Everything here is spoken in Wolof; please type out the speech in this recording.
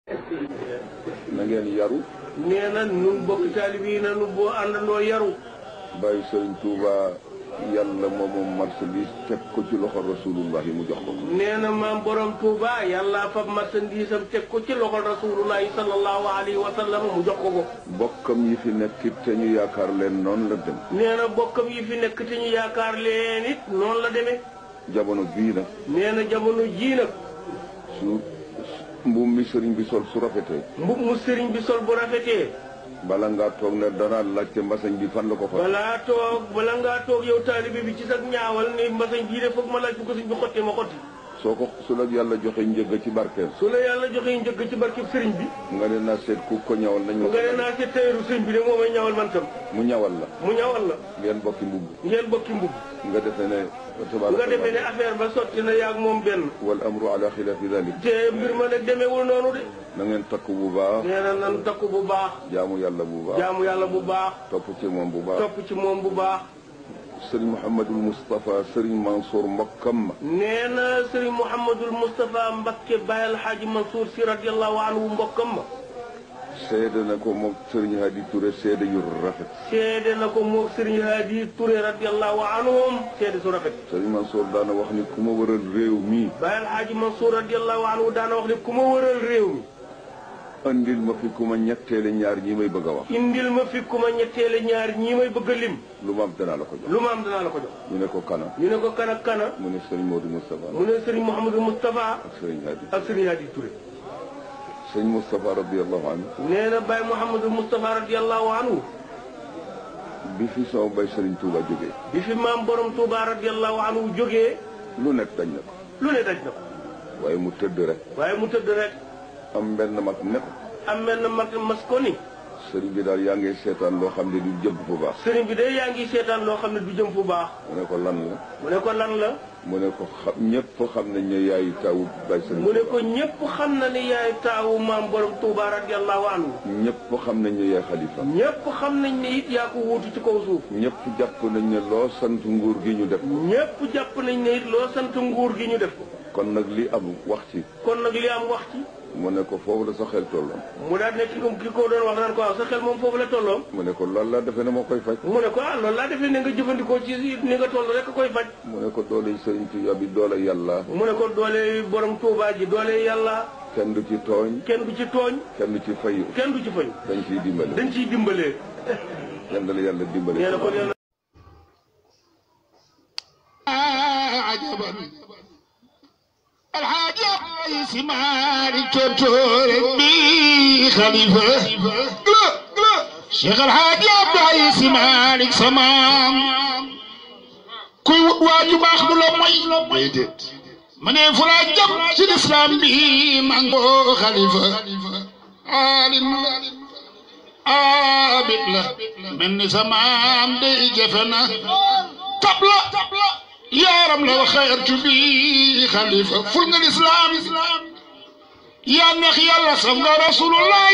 na ngeen yaru. nee na nun bokk taalibe yi na nu boo àndandoo yaru. bàyyi Sëriñ Tuuba yàlla moomu marchandise teg ko ci loxo rasulullah yi mu jox ko. nee na maam borom Touba yàlla fab marchandise am teg ko ci loxo rasulullah yi sallallahu alayhi wa sallam mu jox ko ko. bokkam yi fi nekk te ñu yaakaar leen noonu la dem. nee na bokkam yi fi nekk te ñu yaakaar leen it noonu la demee. jamono bii nag. nee na jamono jii nag. su mbubb mi sëriñ bi sol su rafetee. mbubb mu sëriñ bi sol bu rafetee. bala ngaa toog ne danaa laajte mbasañ bi fan la ko fa. bala ngaa toog yow taalibe bi ci sax ñaawal ni mbasañ bii de foog ma laaj bu ko sëñ bi xottee ma xotti. su la yàlla joxe njëgg ci barkeem. su la yàlla joxe njëgg ci barkeem sëriñ bi. nga ne naa seet ku ko ñawal nañu. nga ne naa seet tayeeru sëriñ bi de moo may ñawal man tam. mu ñawal la. ngeen bokki mbubb. nga defee ne. nga defee ne affaire ba sotti na yaag moom benn. wal amru ala xilaafi dalik. te mbir ma nag demeewul noonu de. na ngeen takku bu baax. nee na nan takku bu baax. jaamu yàlla bu baax. jaamu yàlla bu baax. topp ci moom bu baax. topp ci moom bu baax. sëriñ Mouhamadul Moustapha sëriñ Mansour mbokkam ma. nee na sëriñ Mouhamadul Moustapha Mbakke Baye Alxaaji Mansour si radiyallahu anhu mbokkam ma. seede na ko moom sëriñ Hadi Touré seede yu rafet. seede na ko moom sëriñ Hadi Touré radiyallahu anhum seede su rafet. sëriñ Mansour daana wax ni ku ma wëral réew mi. Baye Alxaaji Mansour radiyallahu anhu daana wax ni ku ma wëral réew mi. indil ma fi ku ma ñetteele ñaar ñi may bëgg a wax. indil ma fi ku ma ñetteele ñaar ñi may bëgg a lim. lu ma am danaa la ko jox. lu ma am danaa la ko jox. ñu ne ko kana. ñu ne ko kana kana. mu ne sëriñ Modou Moustapha. mu ne sëriñ Mouhamadou Moustapha. ak sëriñ Hadi. ak sëriñ Hadi Touré. sëriñ Moustapha radiyallahu anhu. nee na Baye Mouhamadou Moustapha radiyallahu anhu. bi fi sama bay sëriñ Touba jógee. bi fi maam borom Touba radiyallahu anhu jógee. lu nekk dañ na ko. lu ne daj na ko. waaye mu tëdd rek. am benn mag ne ko. am benn mag mas ko ni. sëriñ bi daal yaa ngi seetaan loo xam ne du jëm fu baax. sëriñ bi de yaa ngi seetaan loo xam ne du jëm fu baax. mu ne ko lan la. mu ne ko lan la. mu ne ko ñëpp xam nañ ne yaay taawu bay sëriñ. mu ne ko ñëpp xam na ne yaay taawu maam borom Touba radiyallahu anhu. ñëpp xam nañ ne yaay xalifa. ñëpp xam nañ ne it yaa ko wuutu ci kaw suuf. ñëpp jàpp nañ ne loo sant nguur gi ñu def ko. ñëpp jàpp nañ ne it loo sant nguur gi ñu def ko. kon nag li am wax ci. mu ne ko foofu la sa xel tolloon. mu daal nekk ki ko doon wax naan ko waaw sa xel moom foofu la tolloon. mu ne ko loolu laa defee ne moo koy faj. mu ne ko loolu laa defee ne nga jëfandikoo ci ni nga toll rek koy faj. mu ne ko doole sëriñ Tuuba bi doole yàlla. mu ne ko doole borom Tuuba ji doole yàlla. kenn du ci tooñ. kenn du ci tooñ. kenn du ci fayu. kenn du ci fayu. dañ ciy dimbale. dañ ciy dimbalee. yàlla la yàlla dimbale. nee na kon yàlla. الحاج رئيس مالك تورك بي خليفة شيخ الحاج رئيس مالك سمام كوي واجب اخذ له مي من فلا جم في الاسلام بي مانغو خليفة عالم عابد له من سمام دي جفنا تبلا يا رب لو خيرت بي خليفة فلن الإسلام يا نخي الله صفقة رسول الله